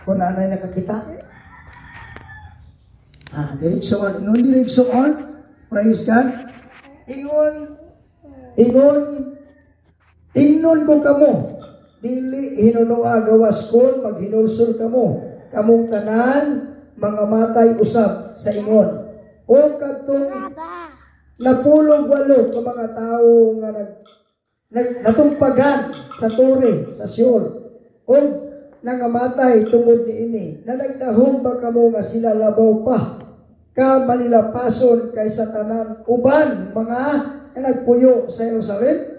Kung nanay nakakita. Direksyon. Ingon direksyon. Praise God. Ingnon ko kamo. Dili hinunoa gawas kon maghinulsol kamo. Kamong tanan mga matay usab sa ingon. O kadtong napulog walo ka mga tao nga natungpagan sa tore sa Siol. O nangamatay tungod niini. Nagdahom ba kamo nga sila labaw pa? Ka manilapason kay sa tanan uban mga nagpuyo sa Jerusalem.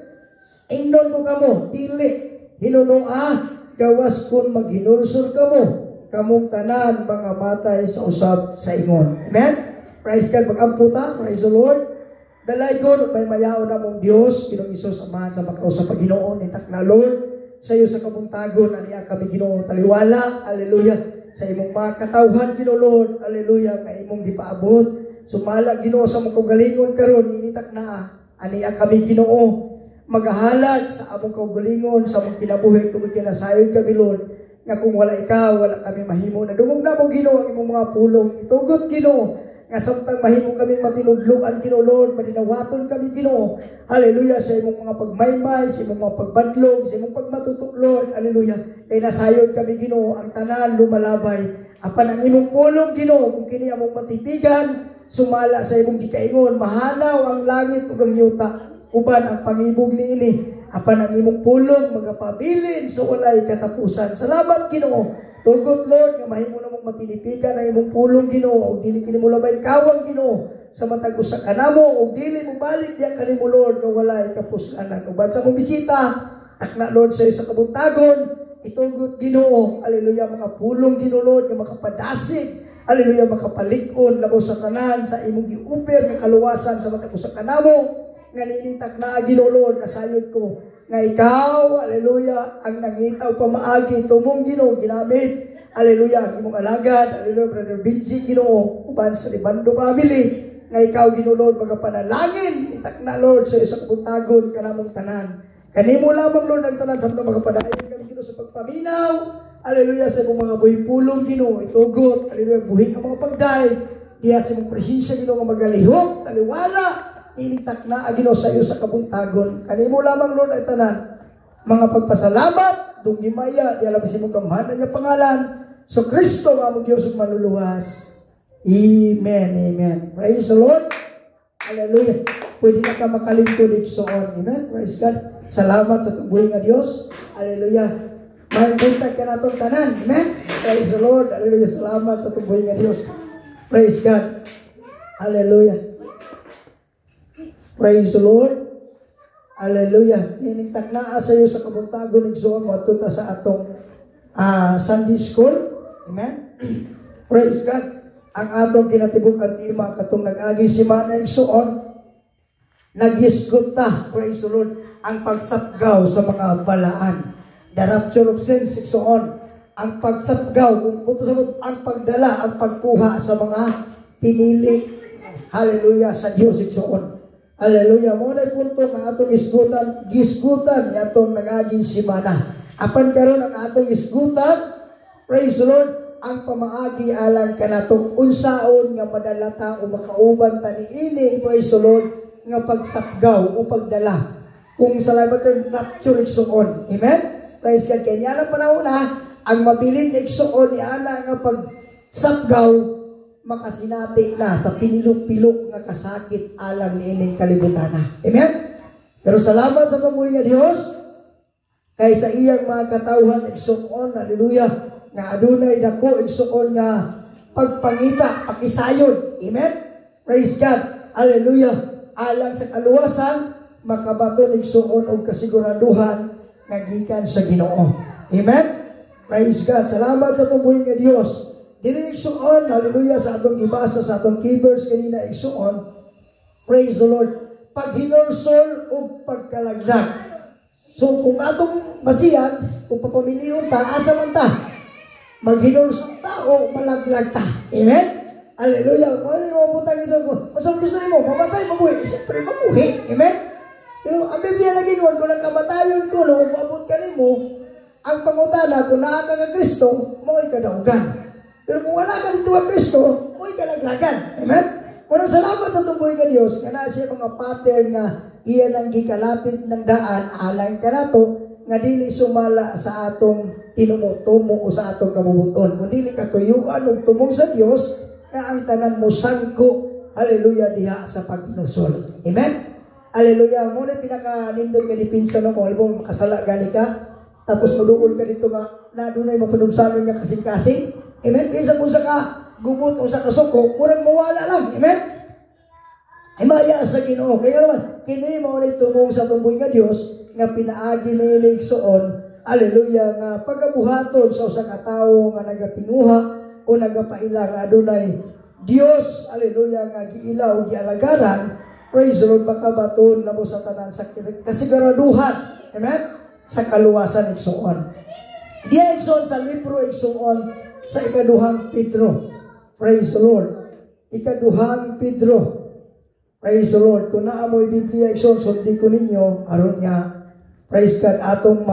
Ingnon ko kamo dili hinunoa gawas kun maghinulsol kamo kamong tanan mga matay sa usab sa ingon. Amen. Praise God. Pag-amputa, praise the Lord. Dalaygon may mayaon na mong Dios Ginoong Hesus amahan sa makausap pag Ginoo ni takna Lord sa iyo sa kabuntagon aniya kami Ginoo taliwala. Hallelujah. Sa imong mga katawhan Ginoo Lord. Hallelujah. Kay imong gipaabot sumala Ginoo sa mong kaugalingon karon initak na aniya kami Ginoo magahalad sa among kaugalingon sa among kinabuhi tungod kinasayod kami Lord nga kung wala ikaw wala kami mahimo na dungog na mo Ginoo ang imong mga pulong itugot Ginoo nga samtang mahimo kami matinudluan Ginoo Lord madinawaton kami Ginoo. Hallelujah. Sa imong mga pagmaymay sa imong mga pagbadlog sa imong pagmatutok Lord. Hallelujah. Kay nasayod kami Ginoo ang tanan lumalabay apan ang imong pulong Ginoo kung kini among matipigan sumala sa imong gikaingon mahanaw ang langit ug ang yuta uban ang pangibog niini apan ang imong pulong magapabilin sa walay katapusan. Salamat Ginoo. Tugot Lord nga mahimo na mong matinipigan ang imong pulong Ginoo ug dili kini mo labay kawang Ginoo sa matag usa kanamo ug dili mo balik diha kanimo Lord nga walay kapuslanan. Uban sa mong bisita takna Lord sa iyo sa kabuntagon itugot Ginoo. Hallelujah. Mga pulong Ginoo Lord nga makapadasig. Hallelujah. Makapalig-on labaw sa tanan sa imong giuper nga kaluwasan sa matag usa kanamo nga ninitak na Ginoo Lord nasayod ko nga ikaw, hallelujah, ang nangitaw pamaagi tumong Ginoo ginamit, hallelujah, ang imong alagad, hallelujah, Brother Benji Ginoo, uban sa Libando family, nga ikaw Ginoo Lord magapanalangin, itak na Lord sa isa kabuntagon kanamong tanan. Kanimo lamang Lord ang tanan sa mga magapadayon kami Ginoo sa pagpaminaw, hallelujah, sa imong mga buhipulong Ginoo, itugot, hallelujah, buhi ang mga pagday, diya sa imong presensya Ginoo nga magalihok, taliwala, initak na Ginoo sa iyo sa kabuntagon. Kanimo lamang Lord ay tanan. Mga pagpasalamat, dunggimaya, di alam si mong gamhanan niya pangalan. So Kristo nga mong Diyos ug manluluwas. Amen, amen. Praise the Lord. Hallelujah. Pwede na ka makalingkod igsoon. Amen. Praise God. Salamat sa tubuhi nga Diyos. Hallelujah. May buntag ka na itong tanan. Amen. Praise the Lord. Hallelujah. Salamat sa tubuhi nga Diyos. Praise God. Hallelujah. Praise the Lord. Hallelujah. Niningtak na sa iyo sa kabuntagon igsoon mo at sa atong Sunday School. Amen. Praise God. Ang atong kinatibuk-an ima katong nag-agi si Mana igsoon naghisgot ta. Praise the Lord. Ang pagsapgaw sa mga balaan. The rapture of sins igsoon. Ang pagsapgaw ang pagdala, ang pagkuha sa mga pinili. Hallelujah sa Dios igsoon. Hallelujah. Mo na punto nga atong gisgutan ni atong nagaging simana. Apan karon ang atong gisgutan, praise the Lord, ang pamaagi alang kanatong unsaon nga madalata o makauban ta niini, praise the Lord, nga pagsapgaw o pagdala. Kung sa labat ng rapture igsoon. Amen? Praise God. Kaya na panahon na, ang mabilin igsoon ni ana nga pagsapgaw makasinati na sa pinilok-pilok nga kasakit alang ni ining kalibutan na. Amen? Pero salamat sa kamuhi nga Dios kay sa iyang mga katawhan igsuon, hallelujah, nga adunay dako igsuon nga pagpangita, pakisayon. Amen? Praise God. Hallelujah. Alang sa kaluwasan makabaton igsuon og kasiguraduhan nga gikan sa Ginoo. Amen? Praise God. Salamat sa kamuhi nga Dios. Dili igsuon, hallelujah, sa atong ibasa sa atong keyverse kanina igsuon. Praise the Lord. Paghinulsol o pagkalaglag. So kung atong basihan, kung papamilion ta, asa man ta? Maghinulsol ta o malaglag ta. Amen? Hallelujah. Ano yung mabutang ito ko? Masang gusto mo, mamatay, mabuhi. Siyempre, mabuhi. Amen? Pero ang Biblia lagi nun, kung nagkamatayon ko, no, mabut ka mo, ang pangutana kung naa ka nga Kristo, mo'y kadaugan. Pero kung wala ka dito nga Kristo, mo'y kalaglagan. Amen? Unang salamat sa tumboy nga Dios, nga na siya mga pattern nga iyan ang gikalapit ng daan, alang ka nato, nga dili sumala sa atong tinumutumo o sa atong kabubuton. Kung dili katuyuan o tumong sa Dios, nga ang tanan mo sangko, hallelujah, diha sa pagkinusol. Amen? Hallelujah. Muna pinaka-nindog nga dipinsa no, kung alibong makasala gani ka, tapos maduol ka dito nga, na doon ay mapanubsanon niya kasing-kasing. Amen? Kaysa kung sa ka, gumot o sa kasuko, murang mawala lang. Amen? Ay maya sa Ginoo. Kaya naman, kini mo na tumong sa tumboy nga Dios, nga pinaagi na iligsoon, hallelujah, nga pagabuhaton sa usa ka tawo nga nagatinguha o nagapaila nga adunay Dios, hallelujah, nga giilaw, gialagaran, praise the Lord, makabaton na mo sa tanan sa kasiguraduhan, amen, sa kaluwasan igsoon. Diya igsoon sa libro igsoon sa ikaduhang Pedro, praise the Lord, ikaduhang Pedro, praise the Lord. Kung naamoy Biblia igsoon, sundi ko ninyo, aron nga, praise God, atong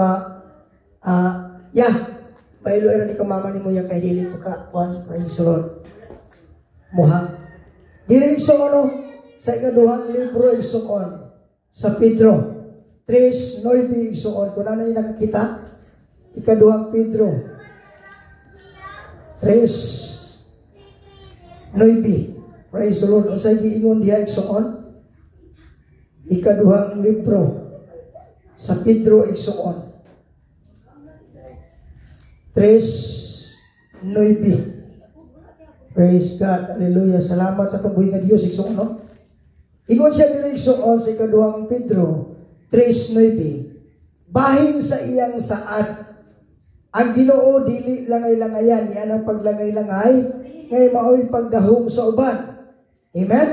baylo era ni kamama ni mo ya kay dili ko ka, praise the Lord. Muha. Dili igsoon sa ikaduhang libro igsoon sa Pedro 3:9 igsoon. Kung nanay nakakita, ikaduhang Pedro 3:9. Praise the Lord. Unsay giingon diha igsoon? Ikaduhang libro sa Pedro igsoon 3:9. Praise God. Hallelujah. Salamat sa tumboy nga Dios igsoon, no? Ingon siya diri igsoon sa ikaduhang Pedro 3:9. Bahin sa iyang saad, ang Ginoo dili langay-langayan, iyan ang paglangay-langay, ngay maoy pagdahom sa uban. Amen?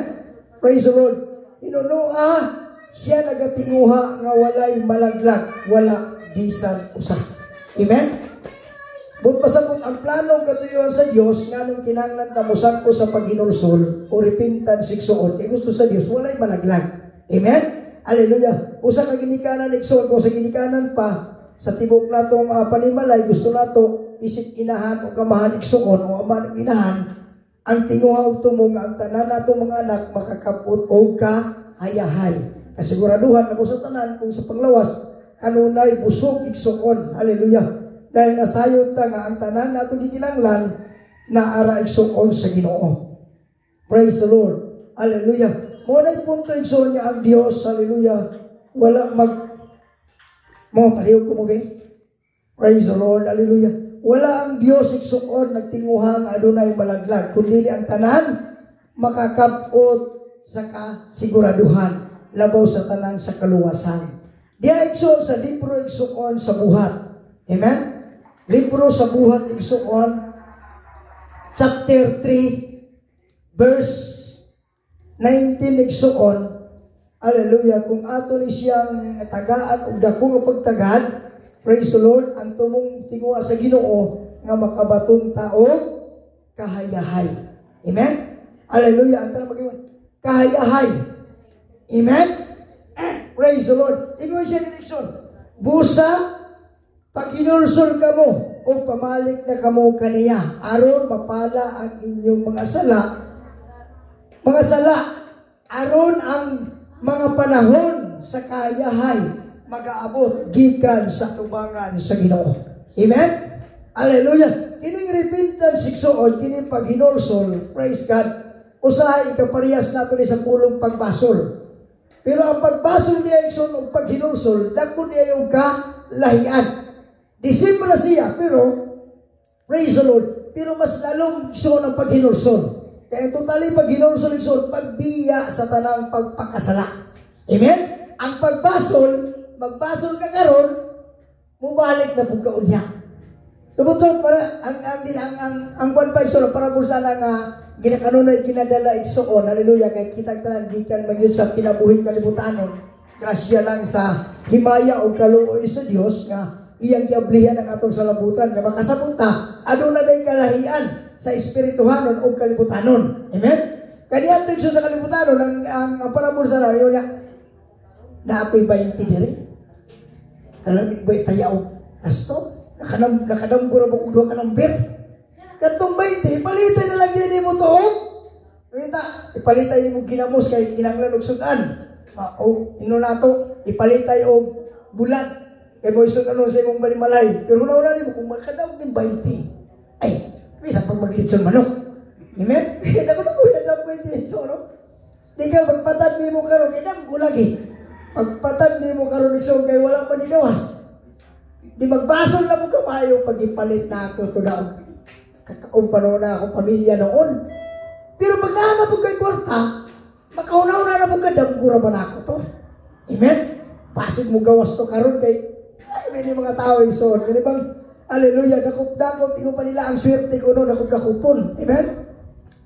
Praise the Lord. Inunoa, siya nagatinguha nga walay malaglag, wala bisan usa. Amen? But pasabot ang planong katuyuan sa Dios nganong kinahanglan ta mosan ko sa paghinulsol o repentance igsoon kay gusto sa Dios walay malaglag. Amen? Hallelujah. Usa ka ginikanan igsoon ko sa ginikanan pa sa tibok natong panimalay gusto nato isip inahan o kamahan igsoon o aman inahan ang tinguha og tumong ang tanan natong mga anak makakapot og kahayahay. Kasiguraduhan ako sa tanan kung sa panglawas kanunay busog igsoon. Hallelujah. Dahil nasayod ta nga ang tanan nato gikinahanglan na ara igsoon sa Ginoo. Praise the Lord. Hallelujah. Mo na punto igsoon niya ang Dios. Hallelujah. Wala mo palihog ko mo ba? Praise the Lord. Hallelujah. Wala ang Dios igsoon nagtinguhang adunay malaglag kundi ang tanan makakapot sa kasiguraduhan labaw sa tanan sa kaluwasan. Diya igsoon sa libro igsoon sa buhat. Amen? Libro sa buhat igsoon chapter 3 verse 19 igsoon. Hallelujah. Kung ato ni siyang tagaan og dako nga pagtagad, praise the Lord, ang tumong tinguha sa Ginoo nga makabaton tao kahayahay. Amen? Hallelujah. Ang tanong mag-iwan, kahayahay. Amen? Praise the Lord. Ingon siya ni Nixon, busa pag hinulsol ka mo o pamalik na kamo kaniya aron mapala ang inyong mga sala aron ang mga panahon sa kayahay mag-aabot gikan sa tubangan sa Ginoo. Amen? Hallelujah. Kining repentance igsoon kining pag hinulsol, praise God, usahay ikaparehas nato ni sa pulong pagbasol. Pero ang pagbasol niya igsoon og pag hinulsol dagko niya yung kalahian. Disimra siya, pero praise the Lord, pero mas lalong igsoon ang paghinulsol. Kaya totally paghinulsol igsoon, pagbiya sa tanang pagpakasala. Amen? Ang magbasol ka karon, mubalik na pug kaunya. So butot para ang kwan pa igsoon para bulsa nga ginakanunay ginadala igsoon. Hallelujah, kay kita tanan gikan magyud sa kinabuhing kalibutanon. Grasya lang sa himaya o kaluoy sa Dios nga iyang giablihan ang atong salabutan nga makasabunta aduna day kalahian sa espirituhanon o kalibutanon. Amen? Kaniya ito sa kalibutanon ang parabol sa naryo niya na ako'y 20 diri. Kalamig ba'y tayaw asto? nakadamgo na mo kung ka ng beer. Katong 20, ipalitan na lang din mo to. Ipalitan mo ginamos kay kinanglan og sudan. O ino nato, ipalitay og bulat. Kay mo isog ano sa imong balimalay. Pero una ni mo kung makadaog din 20. Ay, bisa pag maglitson manok. Amen? Dako na ko na 20. So no? Di ka pagpatad ni mo karon kay lagi. Pagpatad ni mo karon igsoon kay wala pa nigawas. Di magbasol na mo kamayo pag ipalit na ako to daw. Kakaon pa na ako pamilya noon. Pero pag nahanap mo kay kwarta, makaunaw na mo ka damgura ba na ako to? Amen? Pasig mo gawas to karon kay ay may mga tao igsoon. Kani bang hallelujah, dakop-dakop ingo pa nila ang swerte ko no, dakop-dakopon. Amen?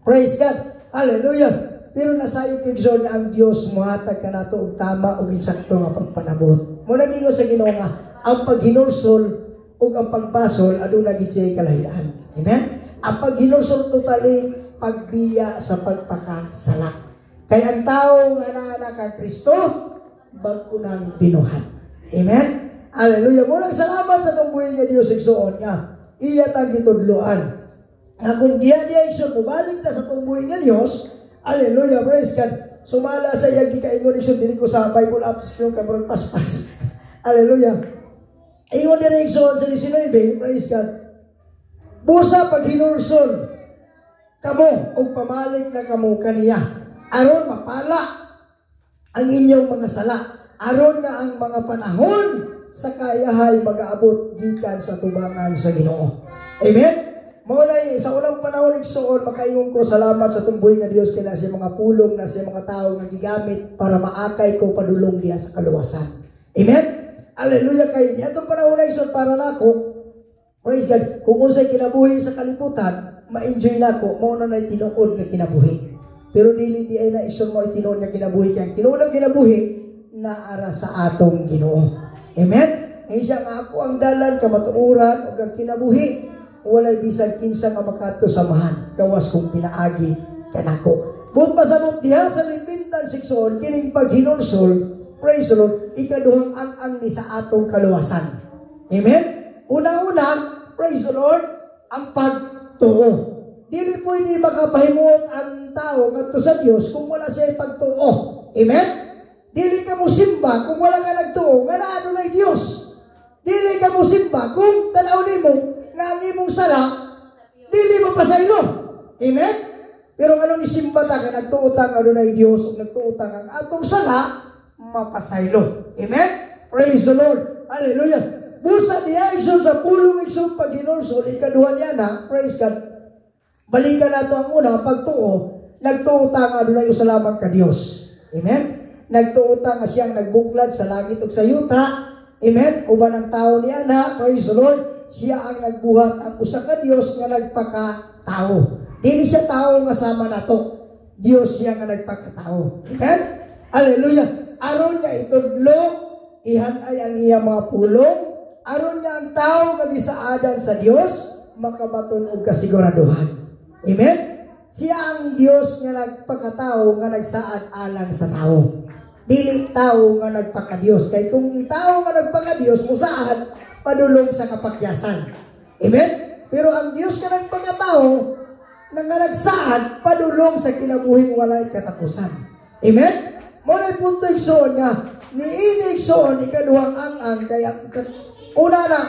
Praise God. Hallelujah. Pero nasayo igsoon nga ang Dios mohatag kanato og tama ug insakto nga pagpanabot. Mo nagingo sa Ginoo nga ang paghinulsol ug ang pagbasol aduna gid siya kalahian. Amen? Ang paghinulsol totally pagbiya sa pagpakasala. Kay ang tao nga naa ka Kristo bag-o nang binuhat. Amen? Hallelujah. Muna salamat sa itong buhay nga Diyos igsoon nga. Iya tang gitudloan. Na kung diya igsoon, mubalik na sa itong buhay nga Diyos, hallelujah, praise God. Sumala sa iyang gikaingon igsoon, dili ko sa Bible apps yung kabrang paspas. Hallelujah. Ingon din igsoon sa 19, praise God. Busa pag hinulsol, kamo, o pamalik na kamo kaniya. Aron mapala ang inyong mga sala. Aron nga ang mga panahon sa kayahay mag-aabot gikan sa tubangan sa Ginoo. Amen? Maunay, sa unang panahon igsoon, makaingon ko salamat sa tumbuhay nga Dios kay na siya mga pulong, na siya mga tao nga gigamit para maakay ko padulong diya sa kaluwasan. Amen? Hallelujah kay niya. Itong panahon igsoon para nako, praise God, kung unsay kinabuhi sa kalibutan, ma-enjoy nako, mauna na tinuod nga kinabuhi. Pero dili di ay na igsoon mo tinuod nga kinabuhi kay tinuod nga kinabuhi na ara sa atong Ginoo. Amen? Ay siya nga ako ang dalan, kamatuuran, o ang kinabuhi. Walay bisag kinsa nga makato samahan. Gawas kong pinaagi kanako. Buot pasabot diha sa Limpintan 6:1, kining paghinulsol, praise the Lord, ikaduhang ang ni sa atong kaluwasan. Amen? Una-una, praise the Lord, ang pagtuo. Dili pwede makapahimuot ang tao ngadto sa Dios kung wala siya pagtuo. Amen? Dili ka mo simba kung wala ka nagtuo nga naano na Dios. Dili ka mo simba kung tanaw nimo nga ang imong sala dili mo pasaylo. Amen? Pero ano ni simba ta nga nagtuo ta nga adunay Dios ug nagtuo ta nga atong sala mapasaylo. Amen? Praise the Lord. Hallelujah. Busa diha igsoon sa pulong igsoon paghinulsol ikaduha niya na, praise God. Balikan nato ang una pagtuo, nagtuo ta nga adunay usalamat ka Dios. Amen? Nagtuota nga siyang nagbuklad sa langit ug sa yuta. Amen? Uban ang tao niya na, praise the Lord, siya ang nagbuhat ang usa ka Dios nga nagpakatao. Dili siya tao nga sama nato. Dios siya nga nagpakatao. Amen? Hallelujah. Aron nga itudlo, ihanay ang iya mga pulong, aron nga ang tao nga gisaadan sa Dios makabaton og kasiguraduhan. Amen? Siya ang Dios nga nagpakatao nga nagsaad alang sa tao. Dili tao nga nagpaka-Dios. Kay kung tao nga nagpaka-Dios, musaad padulong sa kapakyasan. Amen? Pero ang Dios nga nagpakatao nga nagsaad padulong sa kinabuhing walay katapusan. Amen? Muna punto igsoon nga niini igsoon ikaduhang ang kaya una na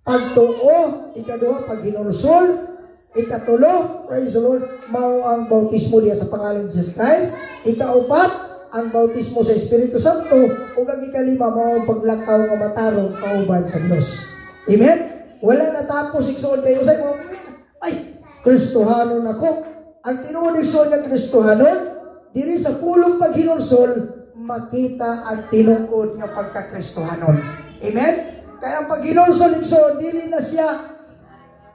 pagtuo, ikaduha paghinulsol, ikatulo, praise the Lord, mao ang bautismo diya sa pangalan ni Jesus Christ. Ikaupat, ang bautismo sa Espiritu Santo. Ug ang ikalima, mao ang paglakaw nga matarong kauban sa Dios. Amen? Wala natapos igsoon kayo sa mo. Ay, Kristohanon ako. Ang tinuod igsoon ng Kristohanon, diri sa pulong paghinulsol, makita ang tinuod nga pagka-Kristohanon. Amen? Kaya ang paghinulsol igsoon, dili na siya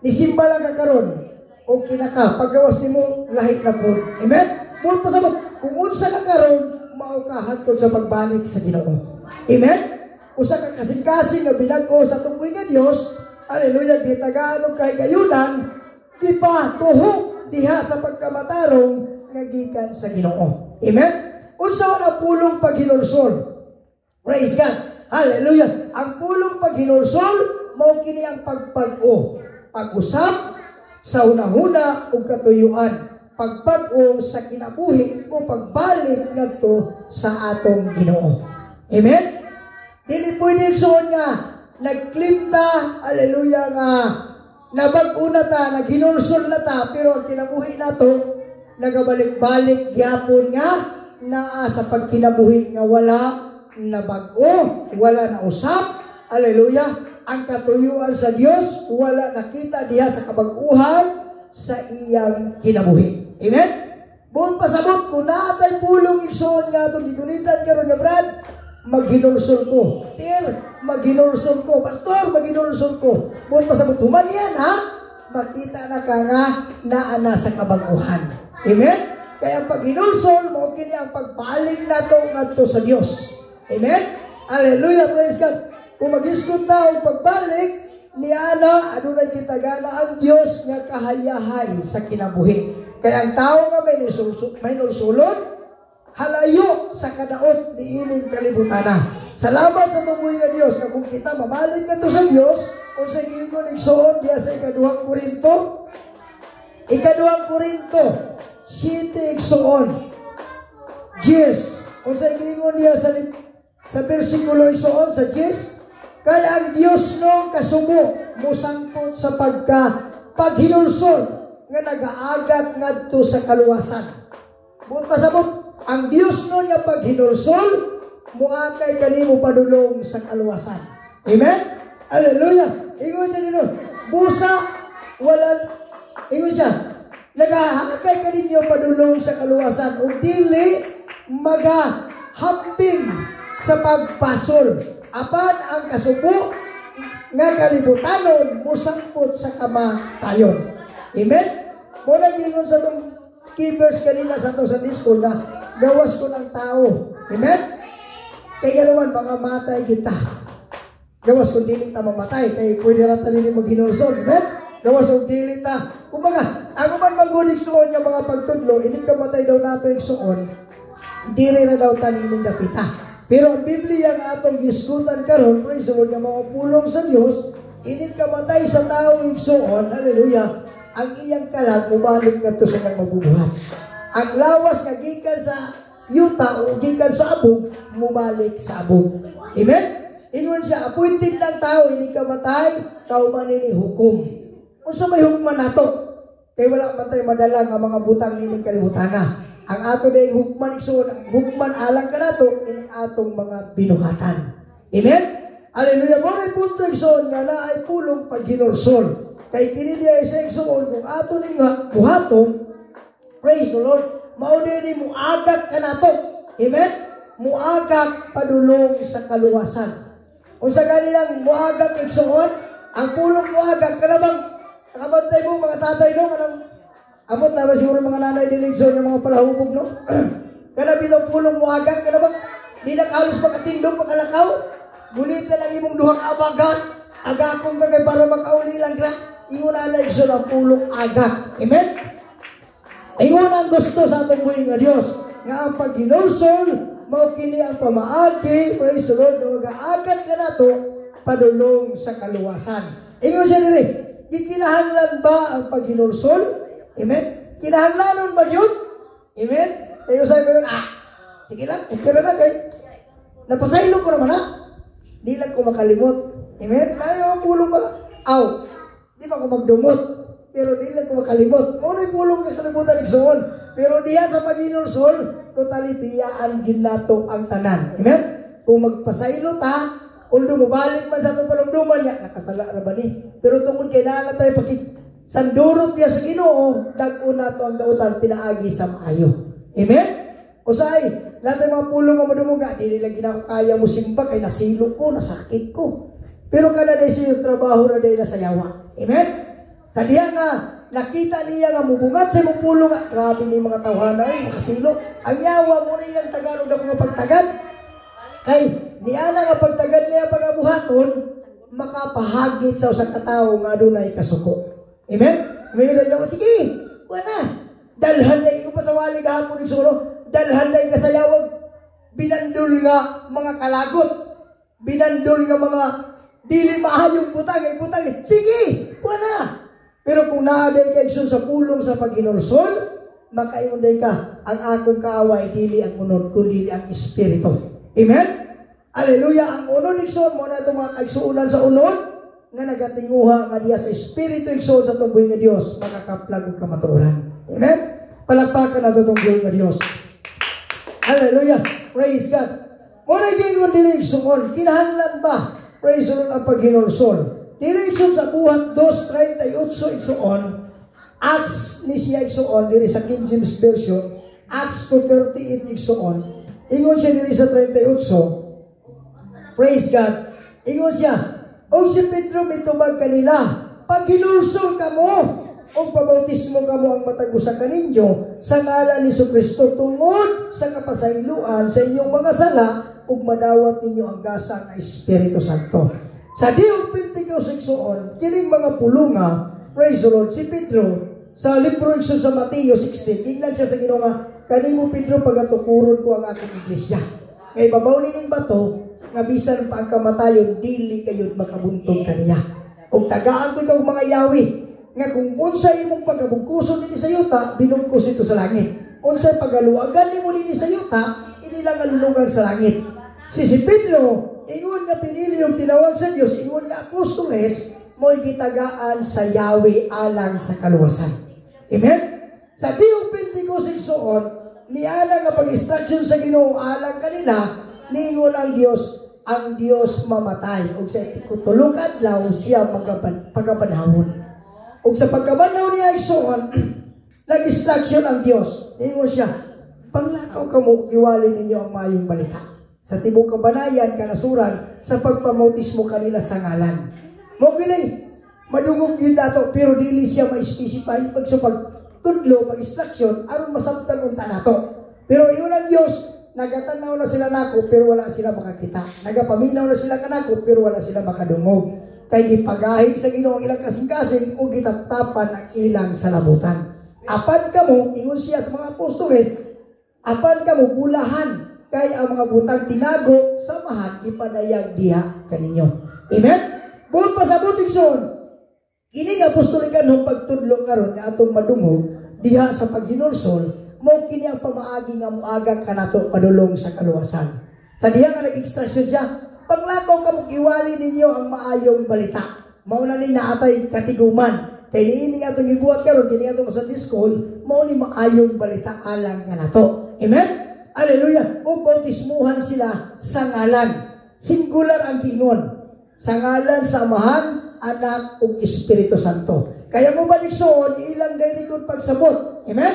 nisimba lang kakaron o kinaka paggawas nimo lahi na po. Amen? Buot pasabot kung unsa ka karon mao ka hangtod sa pagbalik sa Ginoo. Amen? Usa ka kasing-kasing nga bilag-o sa tunggoy nga Dios. Hallelujah, gitagaano kay gayunan di pa tuhok diha sa pagkamatarong nga gikan sa Ginoo. Amen? Unsa na pulong paghinulsol? Praise God. Hallelujah. Ang pulong paghinulsol mao kini ang pagpag-o. Pag-usap sa hunahuna ug katuyuan. Pagpag-o sa kinabuhi o pagbalik ngadto sa atong Ginoo. Amen? Dili pwede igsoon nga nag-claim ta, hallelujah, nga nabag-o na ta, naghinulsol na ta, pero ang kinabuhi nato nagabalik-balik gyapon nga naa sa pagkinabuhi nga wala na bag-o, wala na usap, hallelujah. Ang katuyuan sa Dios wala nakita diha sa kabag-uhan sa iyang kinabuhi. Amen? Buong pasabot kung naatay pulong igsoon nga itong gigunitan karon nga Brad, maghinulsol ko. Maghinulsol ko. Pastor, maghinulsol ko. Buong pasabot, human yan ha? Makita na ka nga naana sa kabag-uhan. Amen? Kaya pag hinulsol, mo kini ang pagbalik nato ngadto sa Dios. Amen? Hallelujah, praise God. Kung mag-iskot na o pagbalik, ni Ana, adunay kitagana ang Dios nga kahayahay sa kinabuhi. Kaya ang tao nga may nulsulon, halayo sa kadaot ni ining kalibutana. Salamat sa tumuy nga Dios na kung kita mamalig nga to sa Dios, kung sa giingon igsoon diya sa ikaduhang Korinto, City igsoon, Jis, kung sa giingon diya sa versikulo igsoon sa Jis, kaya ang Dios no kasubo musangkot sa paghinulsol nga nagaagat ngadto sa kaluwasan. Buong pasabot, ang Dios no nga paghinulsol muakay kanimo padulong sa kaluwasan. Amen? Hallelujah. Ingon siya dito, busa ingon siya, nagaakay kaninyo padulong sa kaluwasan ug dili magahambing sa pagpasol. Apan ang kasubo nga kalibutanon musangkot sa kamatayon. Amen? Muna gingon sa itong keyverse kanina sa itong Sunday School na gawas ko ng tao. Amen? Kaya naman mga matay kita. Gawas kung dili ta mamatay. Kaya pwede rata nili maghinulsol. Amen? Gawas kung dili ta. Kumbaga, ako man magunig suon yung mga pagtudlo, hindi ka matay daw nato yung suon, dili na daw tanining dapita. Pero ang Biblia nga atong giskutan karon, praise the Lord, nga mga pulong sa Dios, init kamatay sa tao igsoon, hallelujah, ang iyang kalag mubalik ngadto sa nang mabubuhat. Ang lawas nga gikan sa yuta o gikan sa abog, mubalik sa abog. Amen? Ingon siya, appointed ng tao, init kamatay, kauman ini hukom. Unsa may hukman nato? Kay wala matay madala nga mga butang nini kalibutana. Ang ato day hukman igsoon, ang hukman alang kanato ining atong mga binuhatan. Amen? Hallelujah. Mo ray punto igsoon nga na ay pulong paghinulsol. Kay kini diay sa igsoon kung ato ning buhaton, praise the Lord, mao dinhi muagak kanato. Amen? Muagak padulong sa kaluwasan. Unsa ganilang muagak igsoon? Ang pulong muagak kanabang nakabantay mo mga tatay no kanang amot na ba siguro mga nanay diligson yung mga palahubog, no? Kana bilang pulong muagak, kana bang di na kalos makatindog, makalakaw? Gulit na lang imong duhang abagan, agakong ka kay para makauli lang ka. Ingon na igsoon ang pulong agak. Amen? Ingon ang gusto sa atong buhay nga Dios. Nga ang paghinulsol, mao kini ang pamaagi, praise the Lord, na mag-aagat ka na to, padulong sa kaluwasan. Ingon siya nila, gikinahanglan ba ang paghinulsol? Amen? Kinahanglanon ba yun? Amen? Tayo sabi ko yun, sige lang, okay lang na kay. Napasaylo ko naman di lang ko makalimot. Amen? Tayo ang pulong ba? Di ba ko magdumot? Pero di lang ko makalimot. Ano yung pulong na kalimutan igsoon? Pero diya sa paghinulsol, totally biyaan ginato ang tanan. Amen? Kung magpasaylo ta, although mabalik man sa itong palumduman niya, nakasala na ba ni? Pero tungkol kay naala tayo sandurot niya sa Ginoo, dag-o nato ang dautan pinaagi sa maayo. Amen? Usay, lahat ng mga pulong nga madumuga, di nila ginakaya mo simba, kay nasilo ko, nasakit ko. Pero kada na siya trabaho na dahil nasayawa. Amen? Sa diya nga, nakita niya nga mubungat sa mong pulong nga, grabe ni mga tawhana, makasilo. Ang yawa mo na yung Tagalog na mga pagtagad. Kay, niya na nga pagtagad niya pag-abuhaton, makapahagit sa usang katao nga dunay kasuko. Amen? May na sige, wala. Dalhan na yung pasawali kahapon yung suro. Dalhan na yung kasayawag. Binandol nga mga kalagot. Binandol nga mga Dili maayong butang, ay butang. Sige, wala. Pero kung naaday ka igsoon sa pulong sa paghinulsol, makainunday ka, ang akong kaaway, dili ang unod, kundi ang Espiritu. Amen? Hallelujah. Ang unod igsoon mo na itong mga kaigsuunan sa unod, nga nagatinguha nga diya sa Espiritu igsoon sa tumboy nga Dios, makakaplag og kamatuoran. Amen? Palakpakan na itong buhay nga Dios. Hallelujah. Praise God. Muna gingon dili igsoon, kinahanglan ba? Praise the Lord ang paghinulsol. Dili igsoon sa buhat 2:38 igsoon, Acts ni siya igsoon, diri sa King James Version, Acts 2:38 igsoon, ingon siya diri sa 38, praise God, ingon siya, og si Pedro mitubag kanila, pag hinulsol kamo, og pabautismo kamo ang matag usa ka ninyo sa ngalan ni Jesucristo tungod sa kapasayloan sa inyong mga sala ug madawat ninyo ang gasa nga Espiritu Santo. Sa diong Pentecost igsoon, kining mga pulunga, praise the Lord, si Pedro sa libro igsoon sa Mateo 16, tingnan siya sa Ginoo nga, kanimo Pedro pagatukuron ko ang akong iglesia. Kay babaw nining bato nga bisan pa ang kamatayon dili kayo makabuntog kaniya. Ug tagaan ko ikaw mga yawi nga kung unsay imong pagabugkuson dinhi sa yuta, binugkos ito sa langit. Unsay pagaluagan nimo dinhi sa yuta, inilang alulugan sa langit. Si Pedro, ingon nga pinili yung tinawag sa Dios, ingon nga apostoles, mo'y gitagaan sa Yahweh alang sa kaluwasan. Amen? Sa diong Pentecost igsoon, niana nga pag-instruction sa Ginoo alang kanila, ningon ang Dios mamatay. Ug sa ikutulong adlaw siya pagabanhawon. Ug sa pagkabanhaw niya igsoon, nag-instruction ang Dios. Ningon siya, panglakaw kamo, iwalin ninyo ang mayong balita. Sa tibok kabanayan, kanasuran, sa pagpamautismo kanila sa ngalan. Mo ginay, madungog yun nato, pero dili siya ma-specify pag sa pagtudlo, pag-instruction, aron masabtan unta nato. Pero iyon ang Diyos, nagatanaw na sila nako, pero wala sila makakita. Nagapaminaw na sila kanako, pero wala sila makadungog. Kay gipagahig sa Ginoo ang ilang kasing-kasing, o gitaptapan ang ilang salabutan. Apan kamo, ingon siya sa mga apostoles, apan kamo bulahan, kay ang mga butang tinago, samahan, ipanayag diha kaninyo. Amen? Buong pasabot igsoon, ining apostolikan ng pagtudlo karon nga atong madungog diha sa paghinulsol, mao kini ang pamaagi nga moagak kanato padulong sa kaluwasan. Sa diha nga nag-instruction siya, panglakaw kamo iwali ninyo ang maayong balita. Mao na ni naatay katiguman. Kay niini atong gibuhat karon kini atong sa school, mao ni maayong balita alang kanato. Amen? Hallelujah. O bautismuhan sila sa ngalan. Singular ang giingon. Sa ngalan sa Amahan, Anak ug Espiritu Santo. Kaya mo baliksoon, ilang dayrikod pagsabot. Amen?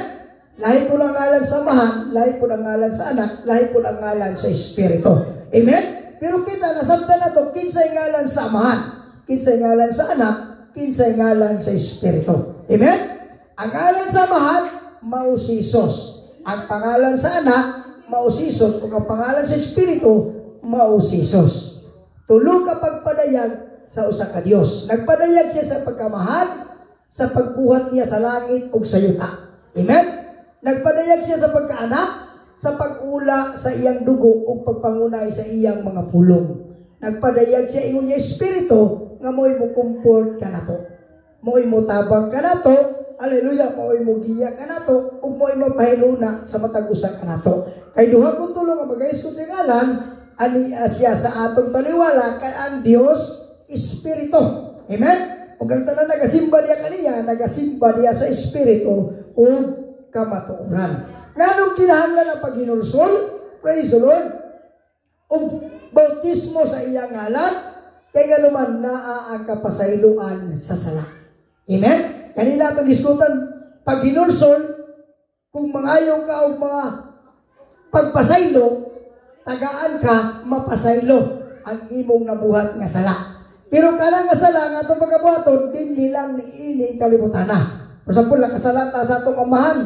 Lahi po ang ngalan sa Amahan, lahi po ang ngalan sa Anak, lahi po ang ngalan sa Espiritu. Amen? Pero kita, nasabtan na ito, kinsay ngalan sa Amahan, kinsay ngalan sa Anak, kinsay ngalan sa Espiritu. Amen? Ang ngalan sa Amahan, mao si Jesus. Ang pangalan sa Anak, mao si Jesus. Kung ang pangalan sa Espiritu, mao si Jesus. Tulo ka pagpadayag sa usa ka Dios. Nagpadayag siya sa pagkamahal, sa pagbuhat niya sa langit ug sa yuta. Amen? Nagpadayag siya sa pagkaanak, sa pag-ula sa iyang dugo ug pagpangunay sa iyang mga pulong. Nagpadayag siya ingon niya Espiritu nga mo'y mo comfort kanato. Mo'y mo tabang kanato. Hallelujah, mo'y mo giya kanato ug mo'y mapahiluna sa matag usa kanato. Kay duha kong tulong ang magayos ko sa ngalan, ani siya sa atong taliwala kay ang Dios Espiritu. Amen? Ug ang tanan nagasimba diya kaniya, nagasimba diya sa Espiritu ug kamatuoran. Nganong kinahanglan ang paghinulsol? Praise the Lord. Ug bautismo sa iyang ngalan, kay ganuman naa ang kapasayloan sa sala. Amen? Kanina itong diskutan, paghinulsol, kung mangayaw ka o mga pagpasaylo, tagaan ka, mapasaylo ang imong nabuhat nga sala. Pero kanang nga sala nga itong pagkabuhaton, din nilang niini kalimutan na. For example, nakasala ta sa atong amahan,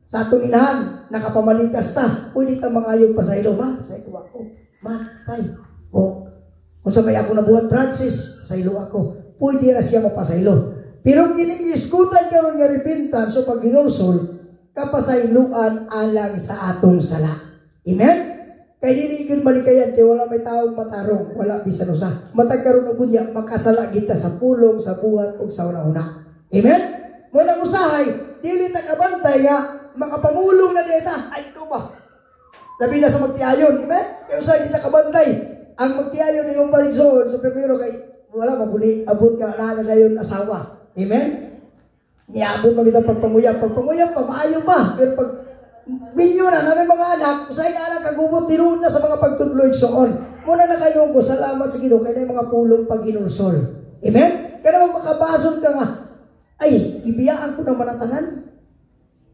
sa atong inahan, nakapamalikas ta, pwede ta mangayaw pasaylo. Ma, pasaylo ako. Ma, tay. O, kung sabay ako nabuhat, Francis, pasaylo ako. Pwede na siya mapasaylo. Pero giniskutan karon nga repentance so pag hinulsol, kapasayloan alang sa atong sala. Amen? Kay dili gyud malikayan kay wala may taong matarong, wala bisan usa. Matag karon og unya makasala kita sa pulong, sa buhat ug sa una-una. Amen. Mo nang usahay, dili ta kabantay nga makapamulong na dita. Ay ito ba? Labi na sa magtiayon, amen? Kay usahay di ta kabantay. Ang magtiayon ni yung baligsoon sa primero kay wala mabuli abot nga na dayon asawa. Amen. Niabot man kita pagpamuyap pa maayo pa. Pero pag minyo na mga anak, usahay na anak kagubot tinuod na sa mga pagtudloy soon. Muna na kayo ko, salamat sa Ginoo kay na mga pulong paghinulsol. Amen? Kaya naman makabasod ka nga, ay, ibiyaan ko naman ang tanan.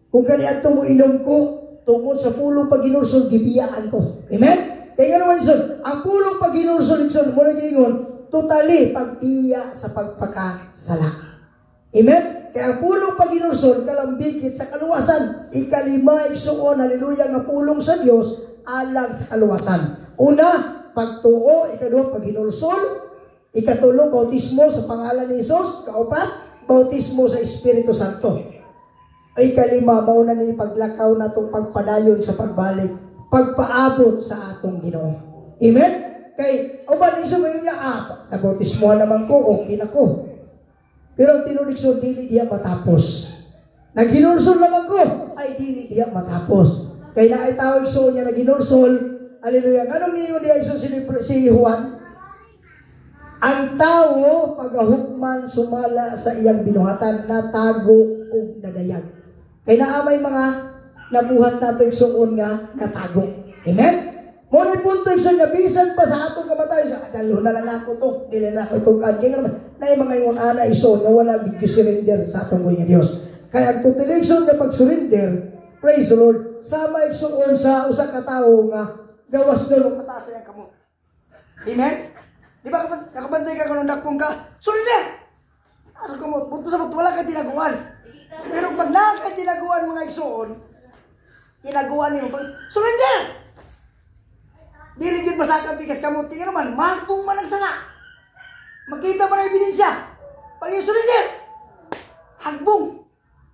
Kung kaniya ito mo inom ko, tungkol sa pulong paghinulsol, gibiyaan ko. Amen? Kaya naman isun, ang pulong paghinulsol, isun, muna gingon, totally pagbiya sa pagpakasala. Amen? Kaya ang pulong paghinulsol, kalambikit sa kaluwasan. Ikalima, igsuon, haleluya, nga pulong sa Diyos, alang sa kaluwasan. Una, pagtuo. Ikadua, paghinulsol. Ikatulo, bautismo sa pangalan ni Jesus. Kaupat, bautismo sa Espiritu Santo. Ikalima, mauna ni paglakaw na itong pagpadayon sa pagbalik. Pagpaabot sa atong Ginoo. Amen? Kay, uban, iso mo yun niya, nabautismo naman ko, okay na ko. Pero ang tinulikso, dili diya matapos. Naghinulsol naman ko, ay dili diya matapos. Kaya na ay tawag so niya naghinulsol, haleluya. Anong niyo diya iso si Juan? Ang tao, pagahukman sumala sa iyang binuhatan, natago o nadayag. Kaya naamay mga nabuhat nato igsuon nga natago. Amen? Muna punto yung bisan pa sa atong kamatayon siya, dalo na lang ako to, dili na ako itong kaya naman, na yung mga yung ana iso na wala big-surrender sa atong buhay ng Diyos. Kaya ang tutilekson na pag-surrender, praise the Lord, sama igsuon sa usa ka tawo nga gawas na nung kataas yung kamot. Amen? Di ba kakabantay ka kung nakpong ka, surrender! Asa kamot, punto sa wala ka tinaguan. Pero pag nakaka tinaguan mga igsuon, tinaguan niyo, surrender! Dili gyud pasakang pikas kamot tingnan naman magpong man ang sala. Makita pa na ebidensya. Pag yung surrender, hagbong.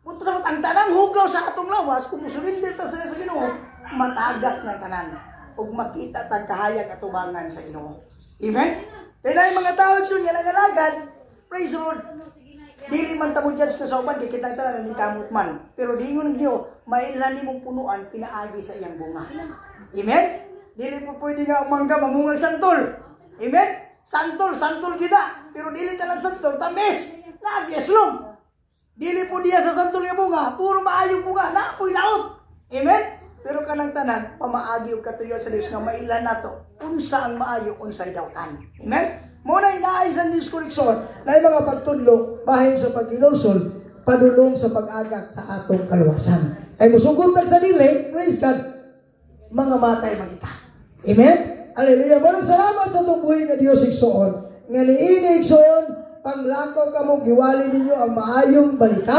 Punta sa ang tanang hugaw sa atong lawas kung surrender ta sa Ginoo, matagat ng tanan ug makita tag kahayag atubangan sa Ginoo. Amen. Kaya na yung mga tao sun nga nagalagad, praise the Lord. Dili man ta mo judge sa uban kay kitang tanan ni kamot man. Pero diingon ng Dios, mailhan nimong punuan pinaagi sa iyang bunga. Amen. Dili po pwede nga umangga mamungang santol. Amen? Santol gina. Pero dili talang santol, tamis. Nag-eslom. Dili po diya sa santol nga bunga, puro maayong bunga, naapoy naot. Amen? Pero kanang tanan, pamaagi o katuyon sa Diyos nga mailan nato, unsa ang maayo, unsay dawtan. Amen? Muna inaayos ang Diyos koleksyon na yung mga pagtudlo, bahin sa paghinulsol, padulong sa pag-agak sa atong kaluwasan. Ay musuguntag sa dili, praise God, mga matay magita. Amen? Hallelujah. Maraming salamat sa itong buhay na Diyos igsoon. Nga niini igsoon, panglakaw ka mo, giwali ninyo ang maayong balita.